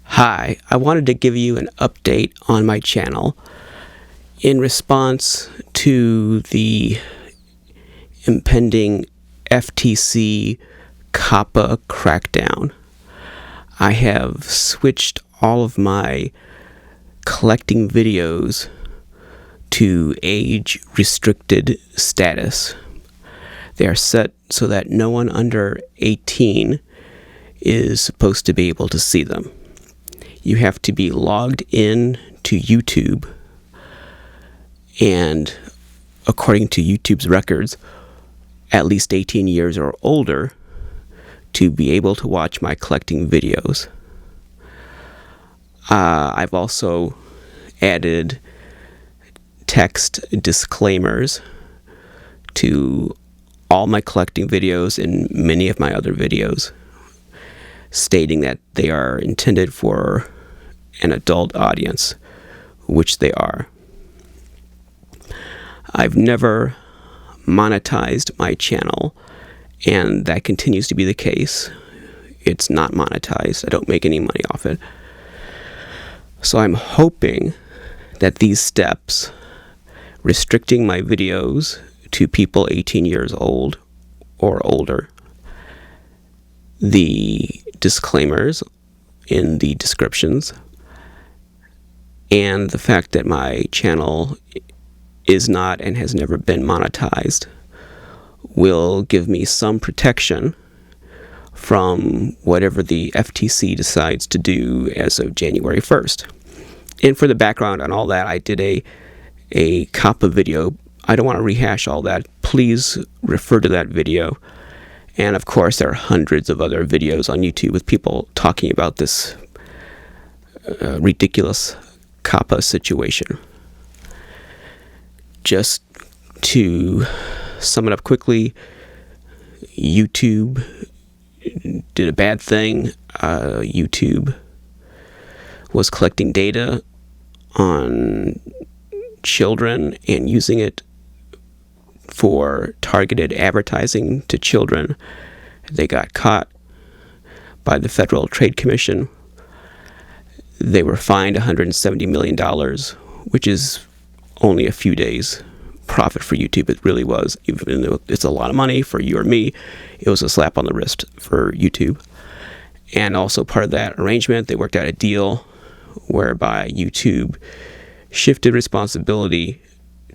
Hi, I wanted to give you an update on my channel in response to the impending FTC COPPA crackdown. I have switched all of my collecting videos to age-restricted status. They are set so that no one under 18 is supposed to be able to see them. You have to be logged in to YouTube, and according to YouTube's records, at least 18 years or older to be able to watch my collecting videos. I've also added text disclaimers to all my collecting videos and many of my other videos, stating that they are intended for an adult audience, which they are. I've never monetized my channel, and that continues to be the case. It's not monetized. I don't make any money off it. So I'm hoping that these steps, restricting my videos to people 18 years old or older, the disclaimers in the descriptions, and the fact that my channel is not and has never been monetized will give me some protection from whatever the FTC decides to do as of January 1st. And for the background on all that, I did a COPPA video. I don't want to rehash all that. Please refer to that video. And of course, there are hundreds of other videos on YouTube with people talking about this ridiculous COPPA situation. Just to sum it up quickly, YouTube did a bad thing. YouTube was collecting data on children and using it for targeted advertising to children. They got caught by the Federal Trade Commission. They were fined $170 million, which is only a few days profit for YouTube. It really was. Even though it's a lot of money for you or me, it was a slap on the wrist for YouTube. And also part of that arrangement, they worked out a deal whereby YouTube shifted responsibility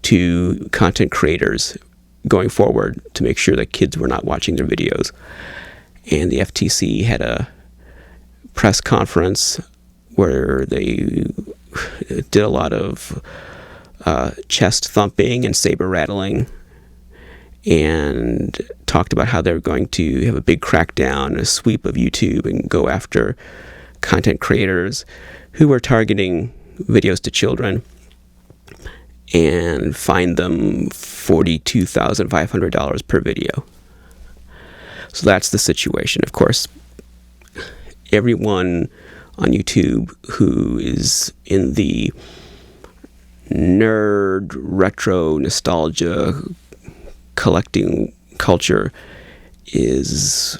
to content creators going forward to make sure that kids were not watching their videos. And the FTC had a press conference where they did a lot of chest thumping and saber rattling, and talked about how they're going to have a big crackdown, a sweep of YouTube, and go after content creators who were targeting videos to children and fine them $42,500 per video. So that's the situation. Of course, everyone on YouTube who is in the nerd, retro, nostalgia collecting culture is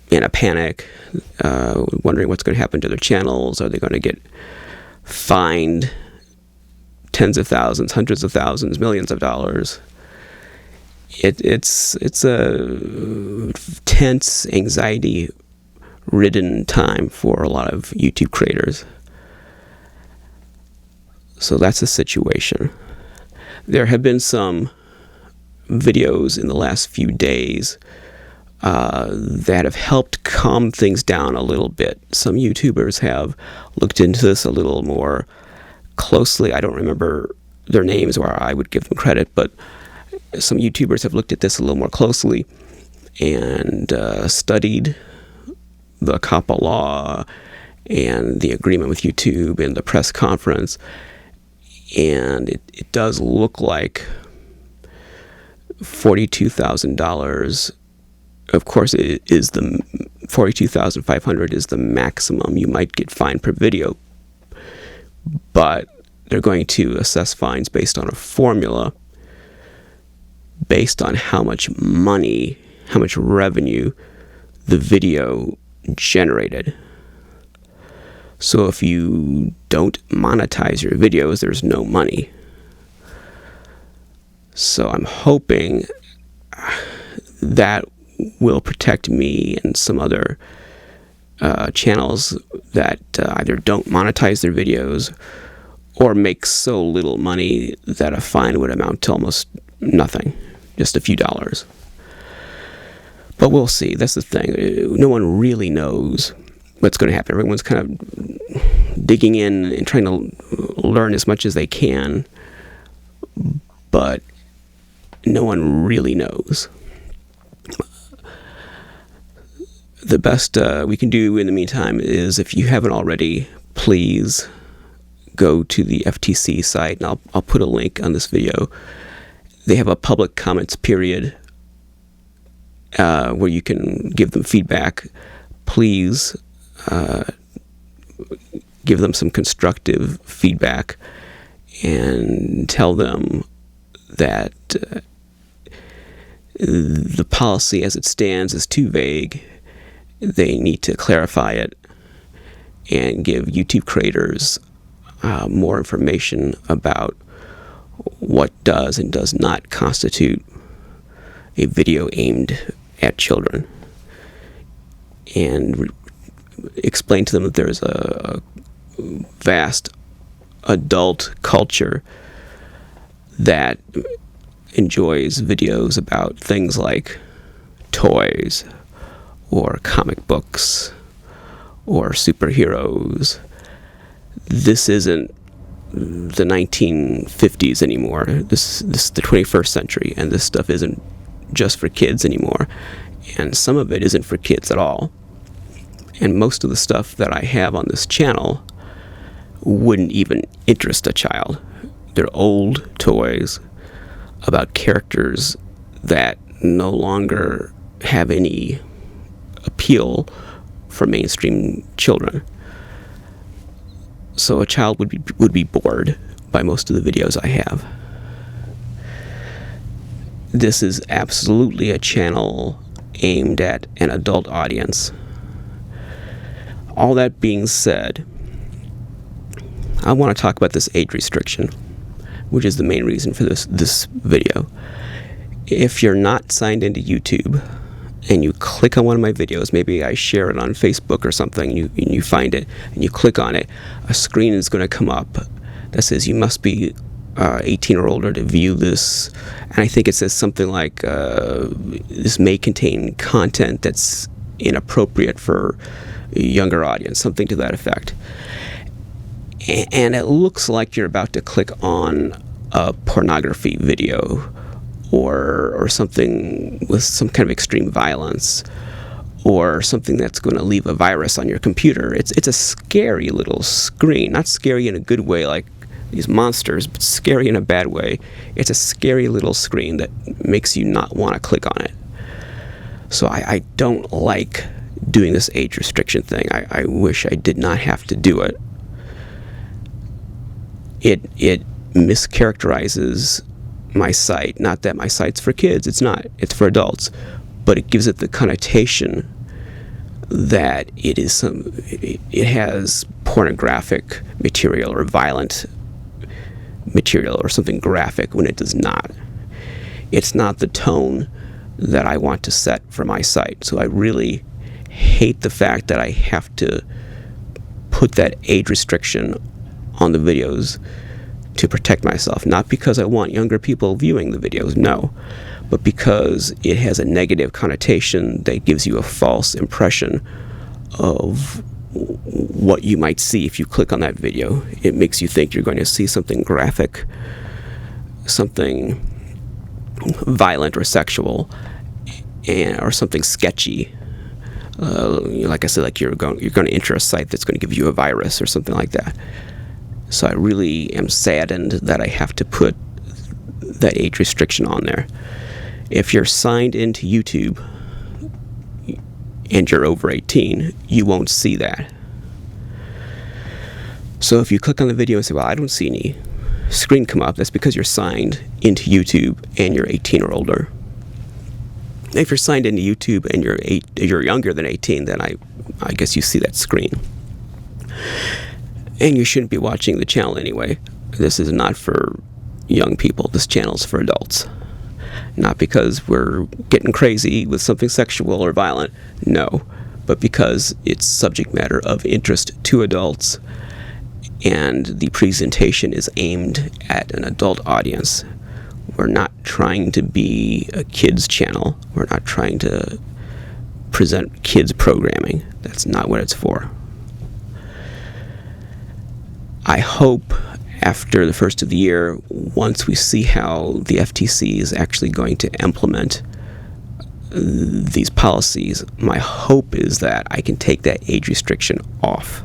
in a panic, wondering what's going to happen to their channels. Are they going to get fined tens of thousands, hundreds of thousands, millions of dollars? It's a tense, anxiety-ridden time for a lot of YouTube creators. So that's the situation. There have been some videos in the last few days that have helped calm things down a little bit. Some YouTubers have looked into this a little more closely. I don't remember their names, or I would give them credit, but some YouTubers have looked at this a little more closely and studied the COPPA law and the agreement with YouTube and the press conference. And it does look like $42,000. Of course, it is the $42,500 is the maximum you might get fined per video, but they're going to assess fines based on a formula based on how much money, how much revenue the video generated. So if you don't monetize your videos, there's no money. So I'm hoping that will protect me and some other channels that either don't monetize their videos or make so little money that a fine would amount to almost nothing, just a few dollars. But we'll see. That's the thing. No one really knows what's going to happen. Everyone's kind of digging in and trying to learn as much as they can, but no one really knows. The best we can do in the meantime is, if you haven't already, please go to the FTC site, and I'll put a link on this video. They have a public comments period where you can give them feedback. Please give them some constructive feedback and tell them that the policy as it stands is too vague. They need to clarify it and give YouTube creators more information about what does and does not constitute a video aimed at children, and explain to them that there's a vast adult culture that enjoys videos about things like toys or comic books or superheroes. This isn't the 1950s anymore. This is the 21st century, and this stuff isn't just for kids anymore. And some of it isn't for kids at all. And most of the stuff that I have on this channel wouldn't even interest a child. They're old toys about characters that no longer have any appeal for mainstream children. So a child would be bored by most of the videos I have. This is absolutely a channel aimed at an adult audience. All that being said, I want to talk about this age restriction, which is the main reason for this video. If you're not signed into YouTube and you click on one of my videos, maybe I share it on Facebook or something, and you find it and you click on it, a screen is going to come up that says you must be 18 or older to view this. And I think it says something like this may contain content that's inappropriate for a younger audience, something to that effect. And it looks like you're about to click on a pornography video or something with some kind of extreme violence, or something that's going to leave a virus on your computer. It's a scary little screen. Not scary in a good way like these monsters, but scary in a bad way. It's a scary little screen that makes you not want to click on it. So I don't like doing this age restriction thing. I wish I did not have to do it. It mischaracterizes my site. Not that my site's for kids. It's not. It's for adults. But it gives it the connotation that it has pornographic material or violent material or something graphic, when it does not. It's not the tone that I want to set for my site. So I really hate the fact that I have to put that age restriction on the videos to protect myself. Not because I want younger people viewing the videos, no, but because it has a negative connotation that gives you a false impression of what you might see if you click on that video. It makes you think you're going to see something graphic, something violent or sexual, or something sketchy. Like I said, like you're going to enter a site that's going to give you a virus or something like that. So I really am saddened that I have to put that age restriction on there. If you're signed into YouTube and you're over 18, you won't see that. So if you click on the video and say, well, I don't see any screen come up, that's because you're signed into YouTube and you're 18 or older. If you're signed into YouTube and you're younger than 18, then I guess you see that screen. And you shouldn't be watching the channel anyway. This is not for young people. This channel is for adults. Not because we're getting crazy with something sexual or violent, no, but because it's subject matter of interest to adults, and the presentation is aimed at an adult audience. We're not trying to be a kids channel. We're not trying to present kids programming. That's not what it's for. I hope after the first of the year, once we see how the FTC is actually going to implement these policies, my hope is that I can take that age restriction off.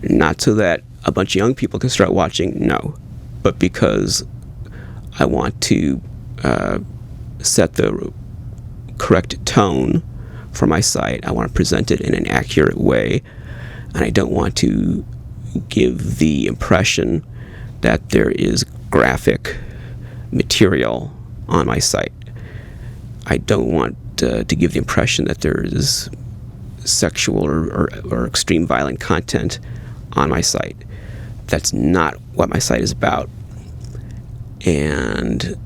Not so that a bunch of young people can start watching, no, but because I want to set the correct tone for my site. I want to present it in an accurate way, and I don't want to give the impression that there is graphic material on my site. I don't want to give the impression that there is sexual or extreme violent content on my site. That's not what my site is about. And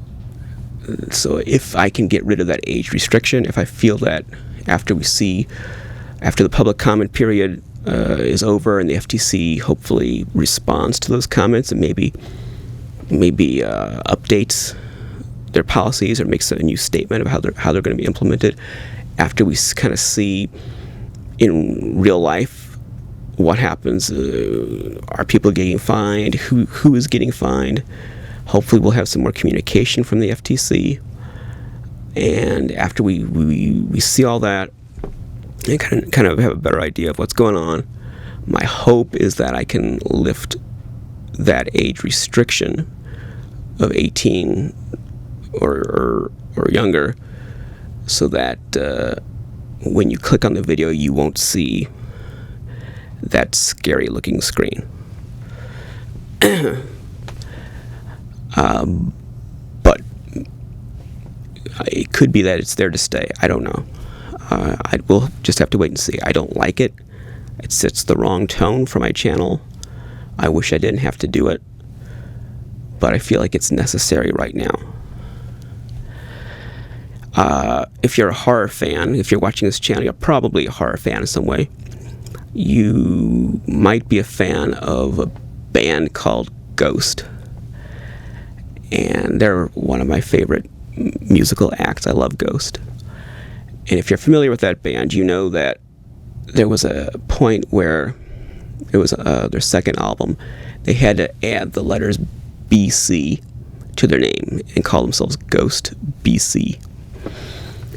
so if I can get rid of that age restriction, if I feel that after the public comment period is over and the FTC hopefully responds to those comments and maybe updates their policies or makes a new statement of how they're going to be implemented, after we kind of see in real life what happens, are people getting fined, who is getting fined, hopefully we'll have some more communication from the FTC. And after we see all that and kind of have a better idea of what's going on, my hope is that I can lift that age restriction of 18 or younger, so that when you click on the video, you won't see that scary looking screen. But it could be that it's there to stay. I don't know. We'll just have to wait and see. I don't like it. It sets the wrong tone for my channel. I wish I didn't have to do it, but I feel like it's necessary right now. If you're a horror fan, if you're watching this channel, you're probably a horror fan in some way. You might be a fan of a band called Ghost. And they're one of my favorite musical acts. I love Ghost. And if you're familiar with that band, you know that there was a point where it was their second album. They had to add the letters BC to their name and call themselves Ghost BC.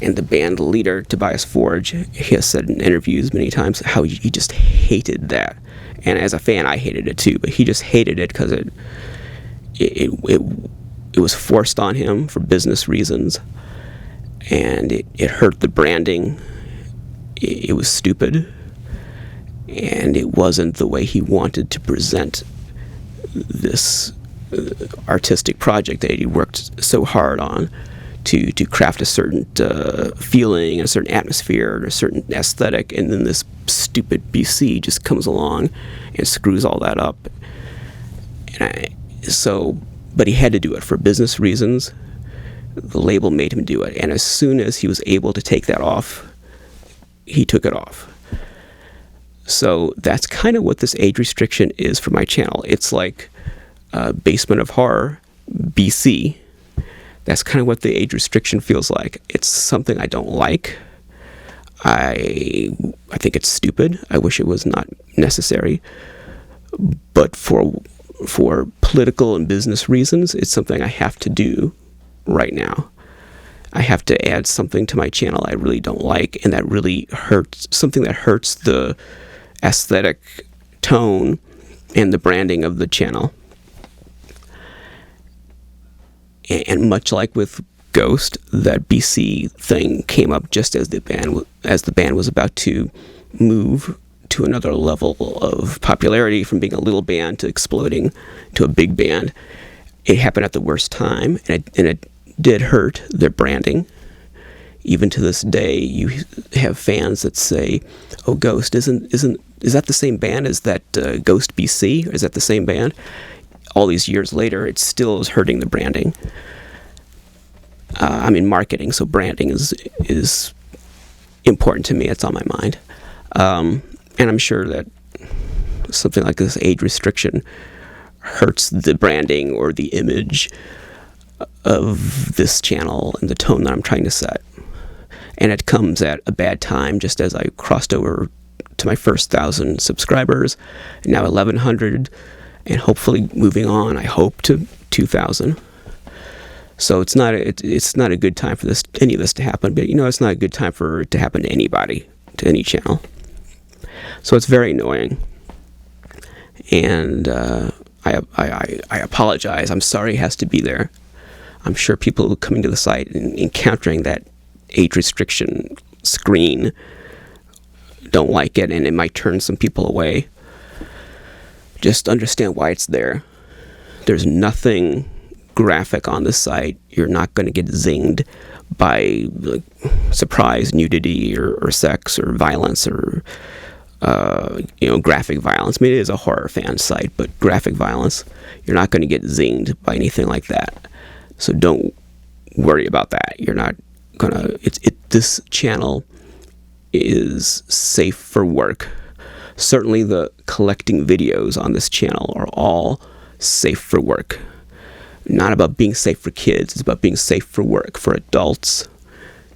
And the band leader, Tobias Forge, he has said in interviews many times how he just hated that. And as a fan, I hated it too, but he just hated it because it was forced on him for business reasons, and it hurt the branding. It was stupid, and it wasn't the way he wanted to present this artistic project that he worked so hard on to craft a certain feeling, a certain atmosphere, and a certain aesthetic, and then this stupid BC just comes along and screws all that up. But he had to do it for business reasons. The label made him do it, and as soon as he was able to take that off, he took it off. So that's kind of what this age restriction is for my channel. It's like Basement of Horror BC. That's kind of what the age restriction feels like. It's something I don't like. I think it's stupid. I wish it was not necessary. But for political and business reasons, it's something I have to do right now. I have to add something to my channel I really don't like, and that really hurts, something that hurts the aesthetic tone and the branding of the channel. And much like with Ghost, that BC thing came up just as the band was about to move to another level of popularity, from being a little band to exploding to a big band. It happened at the worst time, and it did hurt their branding. Even to this day, you have fans that say, "Oh, Ghost is that the same band as that Ghost BC? Or is that the same band?" All these years later, it still is hurting the branding. Marketing, so branding is important to me. It's on my mind, and I'm sure that something like this age restriction hurts the branding or the image of this channel and the tone that I'm trying to set. And it comes at a bad time, just as I crossed over to my first 1,000 subscribers, and now 1,100, and hopefully moving on, I hope, to 2,000. So it's not a good time for any of this to happen. But it's not a good time for it to happen to anybody, to any channel. So it's very annoying, and I apologize. I'm sorry it has to be there. I'm sure people coming to the site and encountering that age restriction screen don't like it, and it might turn some people away. Just understand why it's there. There's nothing graphic on the site. You're not going to get zinged by surprise nudity or sex or violence or graphic violence. I mean, it is a horror fan site, but graphic violence, you're not going to get zinged by anything like that. So don't worry about that. You're not gonna. This channel is safe for work. Certainly, the collecting videos on this channel are all safe for work. Not about being safe for kids. It's about being safe for work, for adults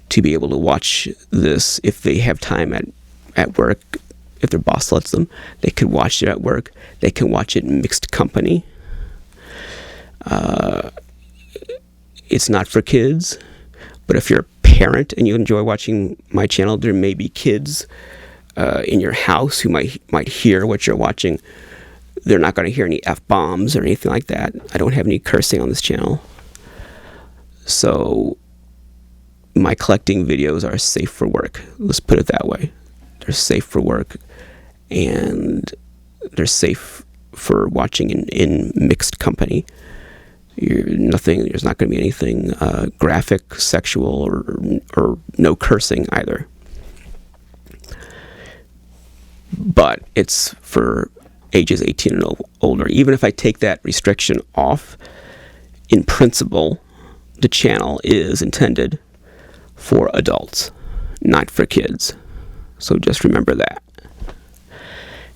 to be able to watch this if they have time at work. If their boss lets them, they can watch it at work. They can watch it in mixed company. It's not for kids, but if you're a parent and you enjoy watching my channel, there may be kids in your house who might hear what you're watching. They're not going to hear any F-bombs or anything like that. I don't have any cursing on this channel. So my collecting videos are safe for work. Let's put it that way. They're safe for work, and they're safe for watching in mixed company. There's not going to be anything graphic, sexual, or no cursing either. But it's for ages 18 and older. Even if I take that restriction off, in principle, the channel is intended for adults, not for kids. So just remember that.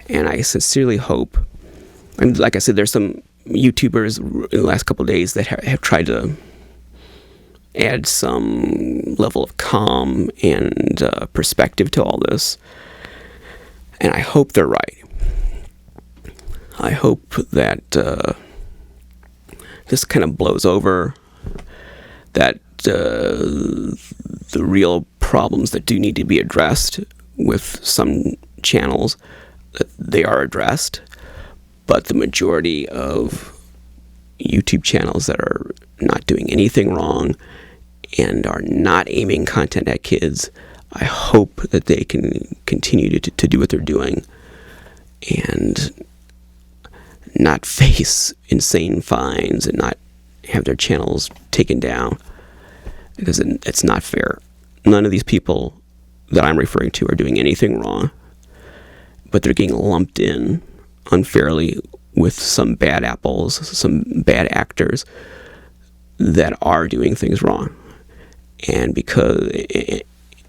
And I sincerely hope, like I said, there's some YouTubers in the last couple of days that have tried to add some level of calm and perspective to all this. And I hope they're right. I hope that this kind of blows over, that the real problems that do need to be addressed with some channels, that they are addressed, but the majority of YouTube channels that are not doing anything wrong and are not aiming content at kids, I hope that they can continue to do what they're doing and not face insane fines and not have their channels taken down, because it's not fair. None of these people that I'm referring to are doing anything wrong, but they're getting lumped in unfairly with some bad apples, some bad actors that are doing things wrong. And because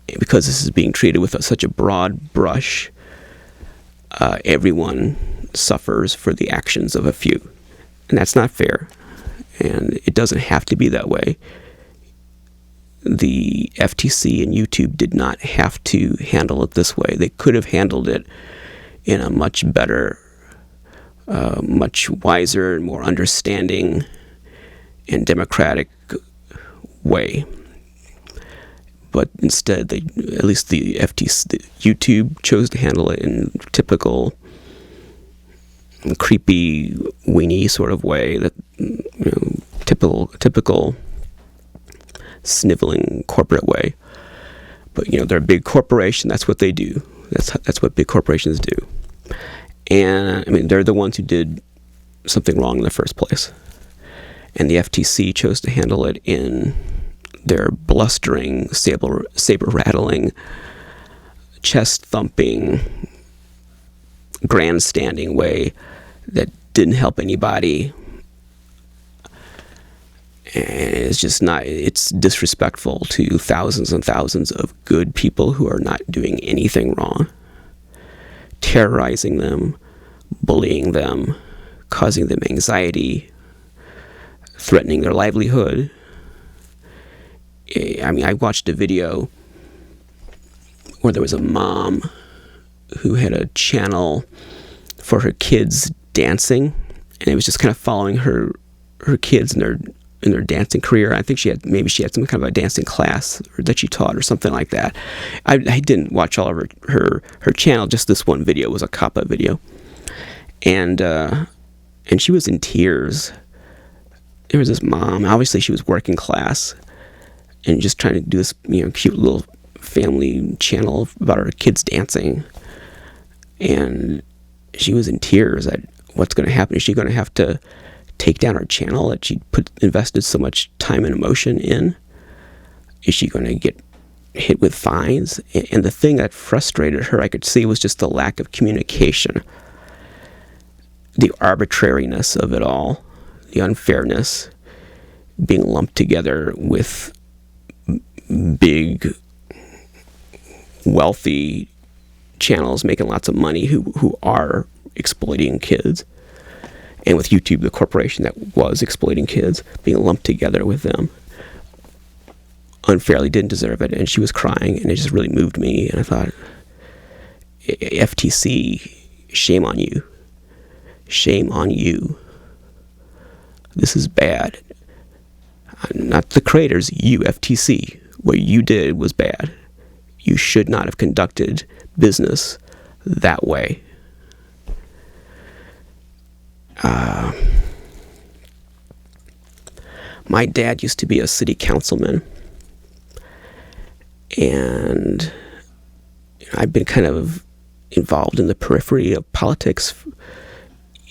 this is being treated with such a broad brush, everyone suffers for the actions of a few. And that's not fair. And it doesn't have to be that way. The FTC and YouTube did not have to handle it this way. They could have handled it in a much better, much wiser, more understanding and democratic way. But instead, at least the FTC, YouTube chose to handle it in typical creepy, weenie sort of way, that typical sniveling corporate way. But they're a big corporation. That's what they do. That's what big corporations do. And they're the ones who did something wrong in the first place. And the FTC chose to handle it in their blustering, saber-rattling, chest-thumping, grandstanding way that didn't help anybody. And it's just not, it's disrespectful to thousands and thousands of good people who are not doing anything wrong. Terrorizing them, bullying them, causing them anxiety, threatening their livelihood. I mean, I watched a video where there was a mom who had a channel for her kids dancing, and it was just kind of following her kids in their dancing career. I think she had some kind of a dancing class that she taught or something like that. I didn't watch all of her channel. Just this one video was a COPPA video, and she was in tears. There was this mom. Obviously, she was working class, and just trying to do this, cute little family channel about her kids dancing. And she was in tears at what's going to happen. Is she going to have to take down her channel that she invested so much time and emotion in? Is she going to get hit with fines? And the thing that frustrated her, I could see, was just the lack of communication, the arbitrariness of it all, the unfairness, being lumped together with big, wealthy channels making lots of money who are exploiting kids, and with YouTube, the corporation that was exploiting kids, being lumped together with them. Unfairly, didn't deserve it, and she was crying, and it just really moved me, and I thought, FTC, shame on you. Shame on you. This is bad. Not the creators, you, FTC. What you did was bad. You should not have conducted business that way. My dad used to be a city councilman, and I've been kind of involved in the periphery of politics.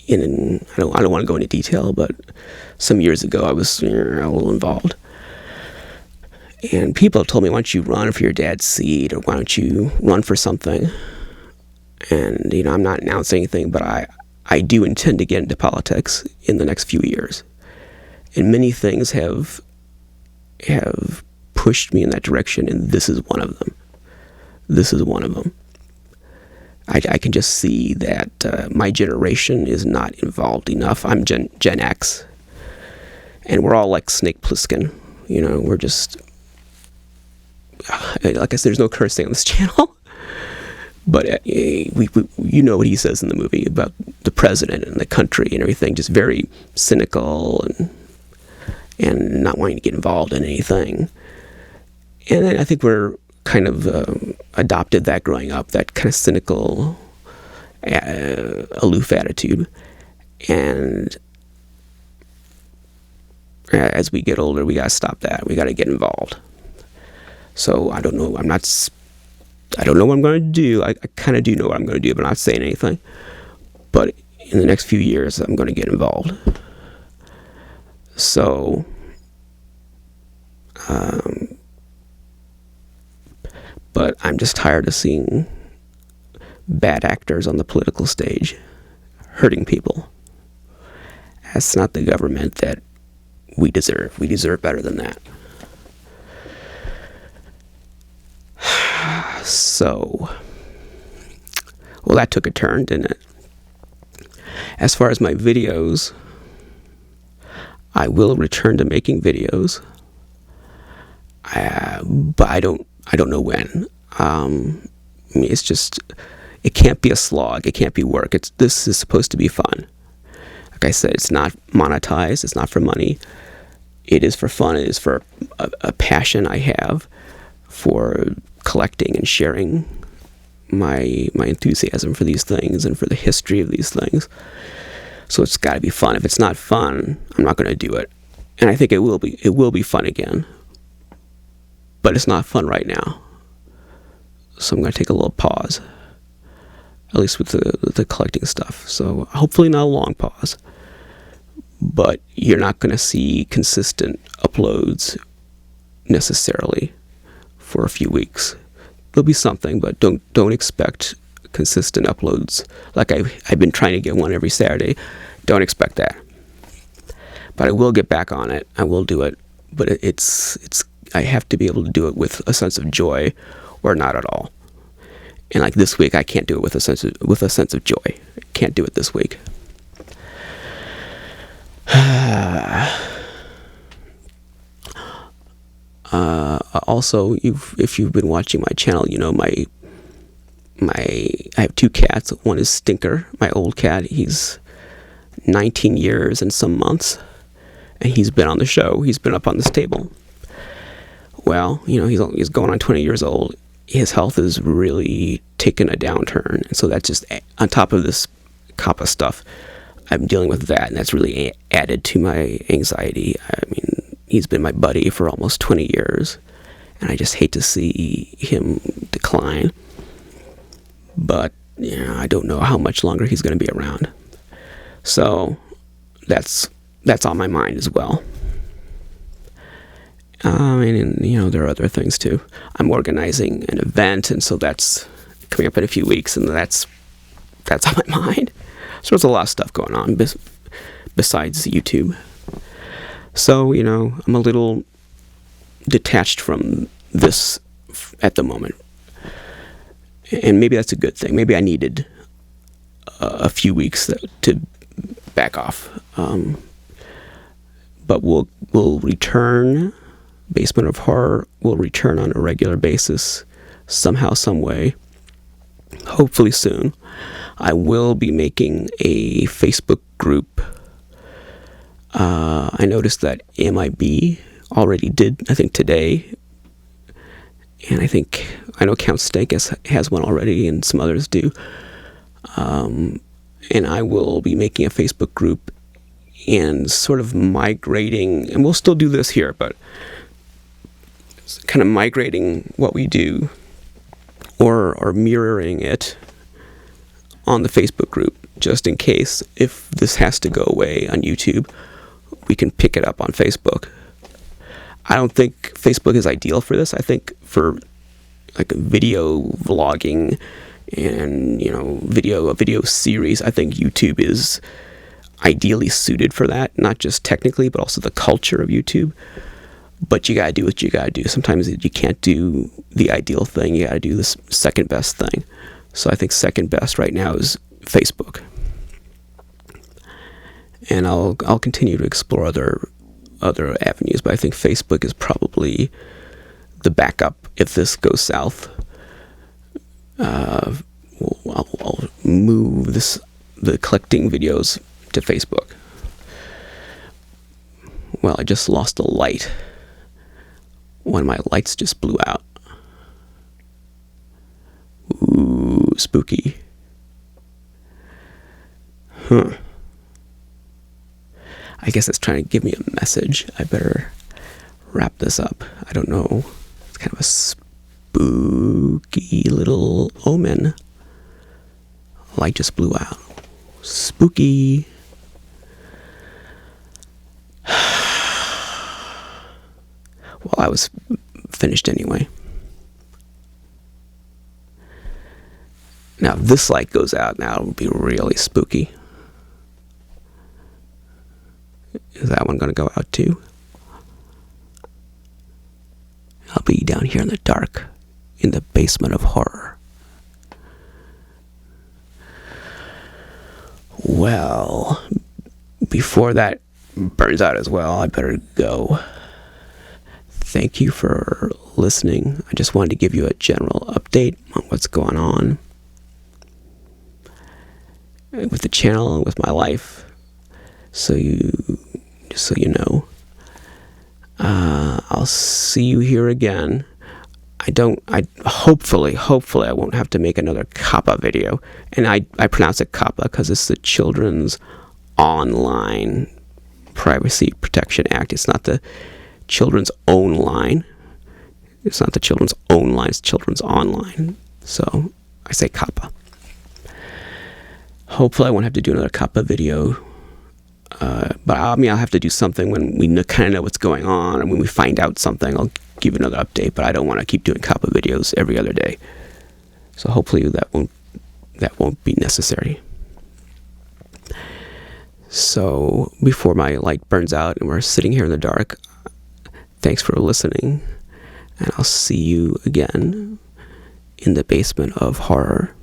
I don't want to go into detail, but some years ago I was a little involved. And people told me, why don't you run for your dad's seat, or why don't you run for something? And, I'm not announcing anything, but I do intend to get into politics in the next few years. And many things have pushed me in that direction, and this is one of them. This is one of them. I can just see that my generation is not involved enough. I'm Gen X, and we're all like Snake Plissken. We're just, like I said, there's no cursing on this channel. But you know what he says in the movie about the president and the country and everything, just very cynical and not wanting to get involved in anything. And I think we're kind of adopted that growing up, that kind of cynical, aloof attitude. And as we get older, we got to stop that. We got to get involved. So I don't know. I don't know what I'm going to do. I kind of do know what I'm going to do, but I'm not saying anything. But in the next few years, I'm going to get involved. So, but I'm just tired of seeing bad actors on the political stage hurting people. That's not the government that we deserve. We deserve better than that. So, well, that took a turn, didn't it? As far as my videos, I will return to making videos, but I don't know when. It's just, it can't be a slog. It can't be work. This is supposed to be fun. Like I said, it's not monetized. It's not for money. It is for fun. It is for a passion I have for collecting and sharing my enthusiasm for these things and for the history of these things. So it's got to be fun. If it's not fun, I'm not going to do it. And I think it will be fun again. But it's not fun right now. So I'm going to take a little pause, at least with the collecting stuff. So hopefully not a long pause. But you're not going to see consistent uploads necessarily for a few weeks. There'll be something, but don't expect consistent uploads. Like I've been trying to get one every Saturday. Don't expect that. But I will get back on it. I will do it. But it's I have to be able to do it with a sense of joy, or not at all. And like this week, I can't do it with a sense of joy. I can't do it this week. Also, if you've been watching my channel, you know I have two cats. One is Stinker, my old cat. He's 19 years and some months, and he's been on the show. He's been up on this table. Well, you know, he's going on 20 years old. His health has really taken a downturn, and so that's just on top of this COPPA stuff. I'm dealing with that, and that's really added to my anxiety. I mean, he's been my buddy for almost 20 years, and I just hate to see him decline. But I don't know how much longer he's going to be around. So that's on my mind as well. And there are other things too. I'm organizing an event, and so that's coming up in a few weeks, and that's on my mind. So there's a lot of stuff going on besides YouTube. So, I'm a little detached from this at the moment. And maybe that's a good thing. Maybe I needed a few weeks to back off. But we'll return. Basement of Horror will return on a regular basis, somehow, some way. Hopefully soon. I will be making a Facebook group. I noticed that MIB already did, I think, today. And I know Count Steak has one already, and some others do. And I will be making a Facebook group and sort of migrating, and we'll still do this here, but kind of migrating what we do or mirroring it on the Facebook group, just in case if this has to go away on YouTube, we can pick it up on Facebook. I don't think Facebook is ideal for this. I think for like video vlogging and a video series, I think YouTube is ideally suited for that, not just technically, but also the culture of YouTube. But you gotta do what you gotta do. Sometimes you can't do the ideal thing. You gotta do the second best thing. So I think second best right now is Facebook. And I'll continue to explore other avenues, but I think Facebook is probably the backup if this goes south. I'll move the collecting videos to Facebook. Well, I just lost a light. One of my lights just blew out. Ooh, spooky. Huh. I guess it's trying to give me a message. I better wrap this up. I don't know. It's kind of a spooky little omen. Light just blew out. Spooky. Well, I was finished anyway. Now, if this light goes out now, it'll be really spooky. Is that one going to go out too? I'll be down here in the dark, in the basement of horror. Well, before that burns out as well, I better go. Thank you for listening. I just wanted to give you a general update on what's going on with the channel and with my life, so you know. I'll see you here again. Hopefully I won't have to make another COPPA video. And I pronounce it COPPA because it's the Children's Online Privacy Protection Act. It's not the Children's Own Line. It's not the Children's Own Line, it's Children's Online. So I say COPPA. Hopefully I won't have to do another COPPA video. But I mean, I'll have to do something when we kind of know what's going on, and when we find out something, I'll give another update. But I don't want to keep doing COPPA videos every other day. So hopefully that won't be necessary. So before my light burns out and we're sitting here in the dark, thanks for listening, and I'll see you again in the basement of horror.